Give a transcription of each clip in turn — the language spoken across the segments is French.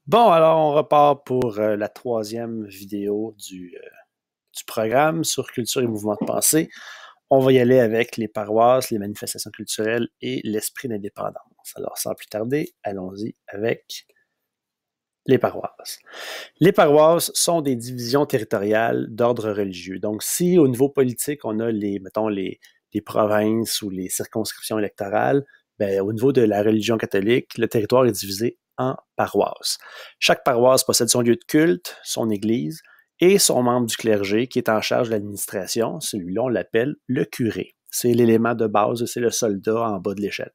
Bon, alors on repart pour la troisième vidéo du programme sur culture et mouvement de pensée. On va y aller avec les paroisses, les manifestations culturelles et l'esprit d'indépendance. Alors, sans plus tarder, allons-y avec les paroisses. Les paroisses sont des divisions territoriales d'ordre religieux. Donc, si au niveau politique, on a les provinces ou les circonscriptions électorales, ben, au niveau de la religion catholique, le territoire est divisé en paroisses. Chaque paroisse possède son lieu de culte, son église et son membre du clergé qui est en charge de l'administration. Celui-là, on l'appelle le curé. C'est l'élément de base, c'est le soldat en bas de l'échelle.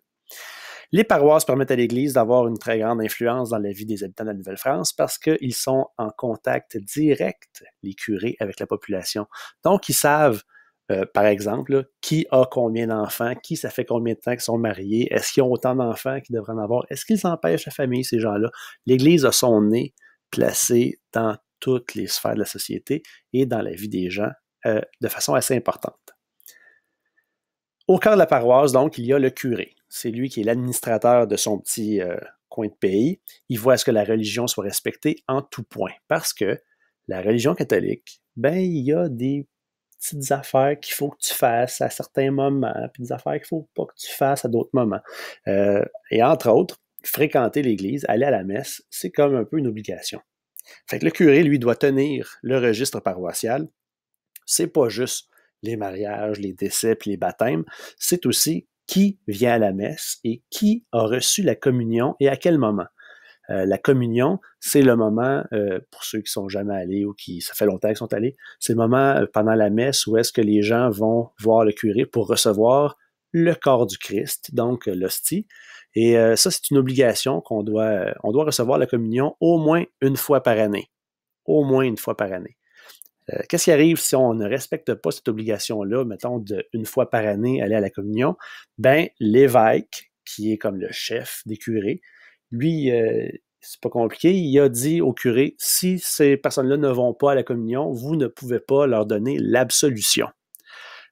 Les paroisses permettent à l'Église d'avoir une très grande influence dans la vie des habitants de la Nouvelle-France parce qu'ils sont en contact direct, les curés, avec la population. Donc, ils savent, par exemple, là, qui a combien d'enfants, qui ça fait combien de temps qu'ils sont mariés, est-ce qu'ils ont autant d'enfants qu'ils devraient en avoir, est-ce qu'ils empêchent la famille, ces gens-là. L'Église a son nez placé dans toutes les sphères de la société et dans la vie des gens de façon assez importante. Au cœur de la paroisse, donc, il y a le curé. C'est lui qui est l'administrateur de son petit coin de pays. Il voit à ce que la religion soit respectée en tout point. Parce que la religion catholique, ben, il y a des petites affaires qu'il faut que tu fasses à certains moments, puis des affaires qu'il ne faut pas que tu fasses à d'autres moments. Et entre autres, fréquenter l'Église, aller à la messe, c'est comme un peu une obligation. Fait que le curé, lui, doit tenir le registre paroissial. C'est pas juste les mariages, les décès, puis les baptêmes, c'est aussi qui vient à la messe et qui a reçu la communion et à quel moment. La communion, c'est le moment, pour ceux qui sont jamais allés ou qui, ça fait longtemps qu'ils sont allés, c'est le moment pendant la messe où est-ce que les gens vont voir le curé pour recevoir le corps du Christ, donc l'hostie. Et ça, c'est une obligation on doit recevoir la communion au moins une fois par année. Au moins une fois par année. Qu'est-ce qui arrive si on ne respecte pas cette obligation-là, mettons, une fois par année, aller à la communion? Ben, l'évêque, qui est comme le chef des curés, lui, c'est pas compliqué, il a dit au curé, si ces personnes-là ne vont pas à la communion, vous ne pouvez pas leur donner l'absolution.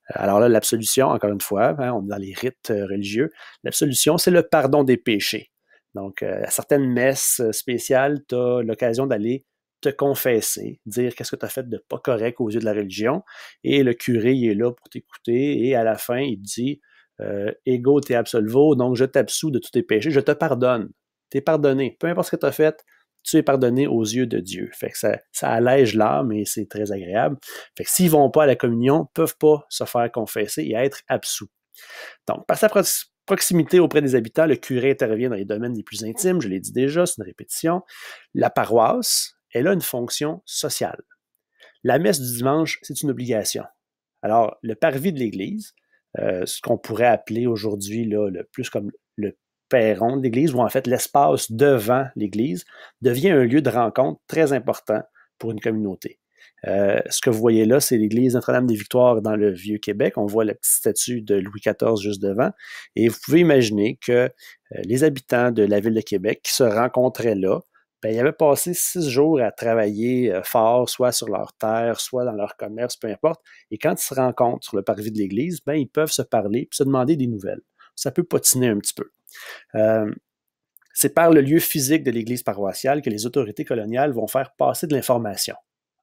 Alors là, l'absolution, encore une fois, hein, on est dans les rites religieux, l'absolution, c'est le pardon des péchés. Donc, à certaines messes spéciales, tu as l'occasion d'aller te confesser, dire qu'est-ce que tu as fait de pas correct aux yeux de la religion, et le curé, il est là pour t'écouter, et à la fin, il te dit Ego te absolvo, donc je t'absous de tous tes péchés, je te pardonne. Tu es pardonné. Peu importe ce que tu as fait, tu es pardonné aux yeux de Dieu. Fait que ça allège l'âme et c'est très agréable. Fait que s'ils vont pas à la communion, ils peuvent pas se faire confesser et être absous. Donc, par sa proximité auprès des habitants, le curé intervient dans les domaines les plus intimes, je l'ai dit déjà, c'est une répétition. La paroisse, elle a une fonction sociale. La messe du dimanche, c'est une obligation. Alors, le parvis de l'Église, ce qu'on pourrait appeler aujourd'hui là, le plus comme le perron de l'Église, ou en fait l'espace devant l'Église, devient un lieu de rencontre très important pour une communauté. Ce que vous voyez là, c'est l'église Notre-Dame-des-Victoires dans le Vieux-Québec. On voit la petite statue de Louis XIV juste devant. Et vous pouvez imaginer que les habitants de la ville de Québec qui se rencontraient là, ben, ils avaient passé 6 jours à travailler fort, soit sur leur terre, soit dans leur commerce, peu importe. Et quand ils se rencontrent sur le parvis de l'église, ben, ils peuvent se parler et se demander des nouvelles. Ça peut patiner un petit peu. C'est par le lieu physique de l'église paroissiale que les autorités coloniales vont faire passer de l'information.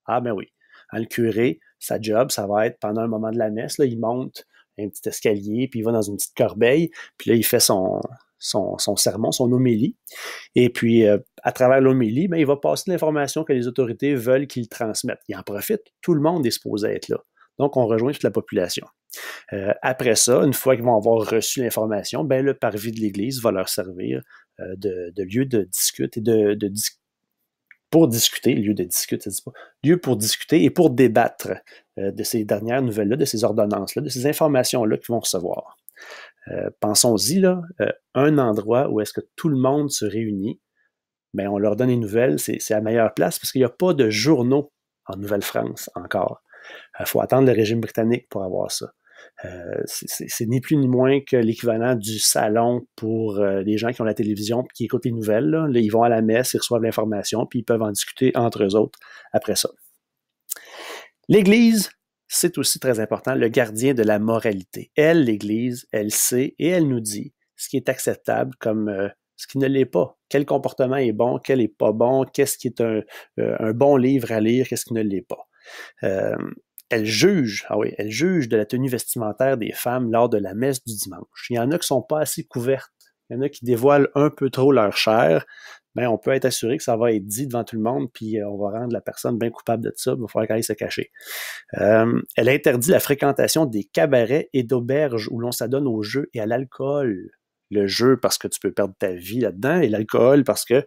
Ah ben oui, le curé, sa job, ça va être pendant un moment de la messe, là, il monte un petit escalier, puis il va dans une petite corbeille, puis là, il fait son sermon, son homélie. Et puis, à travers l'homélie, ben, il va passer l'information que les autorités veulent qu'il transmette. Il en profite, tout le monde est supposé être là. Donc, on rejoint toute la population. Après ça, une fois qu'ils vont avoir reçu l'information, ben, le parvis de l'Église va leur servir de lieu de discute et pour discuter, lieu de discute, ça dit pas, lieu pour discuter et pour débattre de ces dernières nouvelles-là, de ces ordonnances-là, de ces informations-là qu'ils vont recevoir. Pensons-y, là, un endroit où est-ce que tout le monde se réunit, ben, on leur donne les nouvelles, c'est la meilleure place parce qu'il n'y a pas de journaux en Nouvelle-France encore. Il faut attendre le régime britannique pour avoir ça. C'est ni plus ni moins que l'équivalent du salon pour les gens qui ont la télévision et qui écoutent les nouvelles. Là, ils vont à la messe, ils reçoivent l'information, puis ils peuvent en discuter entre eux autres après ça. L'Église, c'est aussi très important, le gardien de la moralité. Elle, l'Église, elle sait et elle nous dit ce qui est acceptable comme ce qui ne l'est pas quel comportement est bon, quel n'est pas bon, qu'est-ce qui est un bon livre à lire, qu'est-ce qui ne l'est pas. Elle juge de la tenue vestimentaire des femmes lors de la messe du dimanche. Il y en a qui ne sont pas assez couvertes. Il y en a qui dévoilent un peu trop leur chair. Ben, on peut être assuré que ça va être dit devant tout le monde, puis on va rendre la personne bien coupable de ça, il va falloir qu'elle aille se cacher. Elle interdit la fréquentation des cabarets et d'auberges où l'on s'adonne au jeu et à l'alcool. Le jeu parce que tu peux perdre ta vie là-dedans, et l'alcool parce que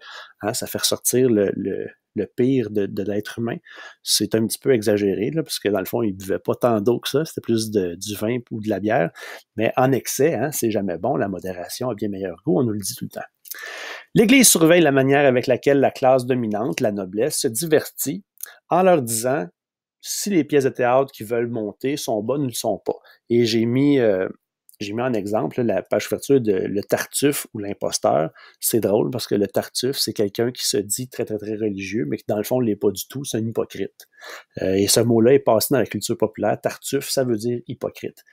ça fait ressortir le pire de l'être humain. C'est un petit peu exagéré, là, parce que dans le fond, il ne buvait pas tant d'eau que ça, c'était plus du vin ou de la bière. Mais en excès, c'est jamais bon, la modération a bien meilleur goût, on nous le dit tout le temps. L'Église surveille la manière avec laquelle la classe dominante, la noblesse, se divertit en leur disant si les pièces de théâtre qu'ils veulent monter sont bonnes ou ne le sont pas. Et j'ai mis en exemple la page couverture de Le Tartuffe ou l'imposteur. C'est drôle parce que le Tartuffe, c'est quelqu'un qui se dit très, très, très religieux, mais qui dans le fond ne l'est pas du tout, c'est un hypocrite. Et ce mot-là est passé dans la culture populaire. Tartuffe, ça veut dire hypocrite.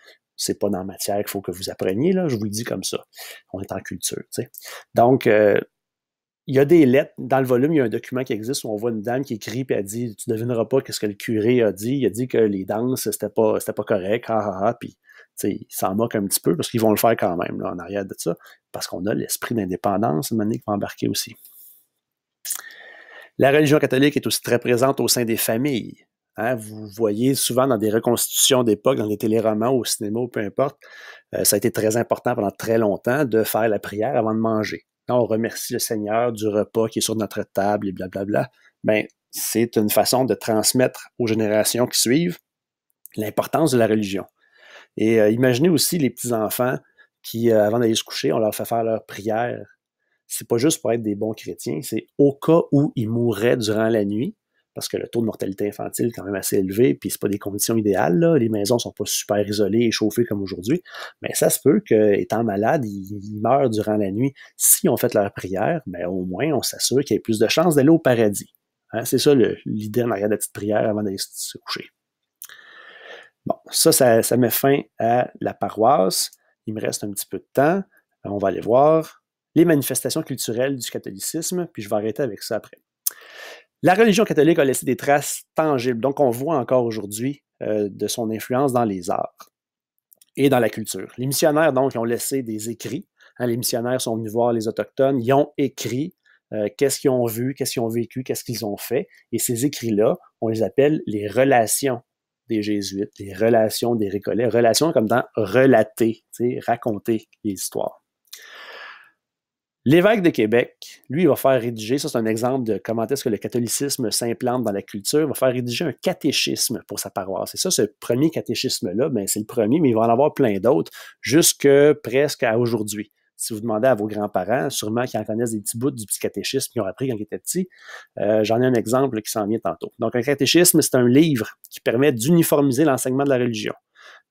C'est pas dans la matière qu'il faut que vous appreniez, là, je vous le dis comme ça. On est en culture, tu sais. Donc, il y a des lettres. Dans le volume, il y a un document qui existe où on voit une dame qui écrit et elle dit « Tu ne devineras pas ce que le curé a dit. Il a dit que les danses, c'était pas correct. Puis, il s'en moque un petit peu parce qu'ils vont le faire quand même, là, en arrière de ça, parce qu'on a l'esprit d'indépendance, une manière qui va embarquer aussi. La religion catholique est aussi très présente au sein des familles. Vous voyez souvent dans des reconstitutions d'époque, dans les téléromans, au cinéma, ou peu importe, ça a été très important pendant très longtemps de faire la prière avant de manger. Quand on remercie le Seigneur du repas qui est sur notre table et blablabla, ben, c'est une façon de transmettre aux générations qui suivent l'importance de la religion. Et imaginez aussi les petits-enfants qui, avant d'aller se coucher, on leur fait faire leur prière. C'est pas juste pour être des bons chrétiens, c'est au cas où ils mourraient durant la nuit, parce que le taux de mortalité infantile est quand même assez élevé, puis c'est pas des conditions idéales, là. Les maisons sont pas super isolées et chauffées comme aujourd'hui, mais ça se peut qu'étant malade, ils meurent durant la nuit. Si on fait leur prière, ben au moins on s'assure qu'il y ait plus de chances d'aller au paradis. C'est ça l'idée en arrière de la petite prière avant d'aller se coucher. Bon, ça met fin à la paroisse. Il me reste un petit peu de temps. On va aller voir les manifestations culturelles du catholicisme, puis je vais arrêter avec ça après. La religion catholique a laissé des traces tangibles, donc on voit encore aujourd'hui de son influence dans les arts et dans la culture. Les missionnaires, donc, ont laissé des écrits. Les missionnaires sont venus voir les Autochtones, ils ont écrit qu'est-ce qu'ils ont vu, qu'est-ce qu'ils ont vécu, qu'est-ce qu'ils ont fait. Et ces écrits-là, on les appelle les relations des Jésuites, les relations des Récollets, relations comme dans relater, raconter les histoires. L'évêque de Québec, lui, il va faire rédiger, ça c'est un exemple de comment est-ce que le catholicisme s'implante dans la culture, il va faire rédiger un catéchisme pour sa paroisse. Et ça, ce premier catéchisme-là, ben, c'est le premier, mais il va en avoir plein d'autres, jusque presque à aujourd'hui. Si vous demandez à vos grands-parents, sûrement qu'ils en connaissent des petits bouts du petit catéchisme qu'ils ont appris quand ils étaient petits. J'en ai un exemple qui s'en vient tantôt. Donc, un catéchisme, c'est un livre qui permet d'uniformiser l'enseignement de la religion.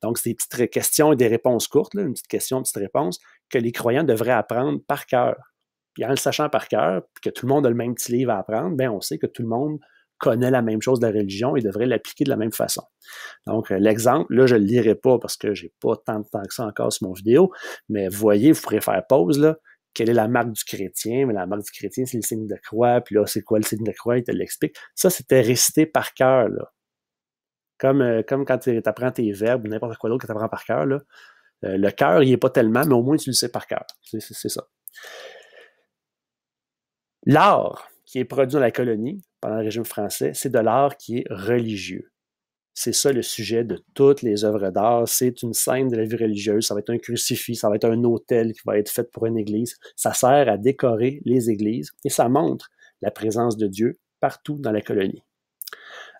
Donc, c'est des petites questions et des réponses courtes, là, une petite question, une petite réponse, que les croyants devraient apprendre par cœur. Puis en le sachant par cœur, puis que tout le monde a le même petit livre à apprendre, bien, on sait que tout le monde connaît la même chose de la religion et devrait l'appliquer de la même façon. Donc, l'exemple, là, je ne le lirai pas parce que je n'ai pas tant de temps que ça encore sur mon vidéo, mais vous voyez, vous pourrez faire pause, là. Quelle est la marque du chrétien? Mais la marque du chrétien, c'est le signe de croix. Puis là, c'est quoi le signe de croix? Il te l'explique. Ça, c'était récité par cœur, là. Comme quand tu apprends tes verbes ou n'importe quoi d'autre que tu apprends par cœur, là. Le cœur, il n'est pas tellement, mais au moins tu le sais par cœur. C'est ça. L'art qui est produit dans la colonie, pendant le régime français, c'est de l'art qui est religieux. C'est ça le sujet de toutes les œuvres d'art. C'est une scène de la vie religieuse. Ça va être un crucifix, ça va être un autel qui va être fait pour une église. Ça sert à décorer les églises et ça montre la présence de Dieu partout dans la colonie.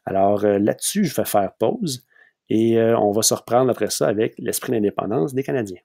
Alors là-dessus, je vais faire pause et on va se reprendre après ça avec l'esprit d'indépendance des Canadiens.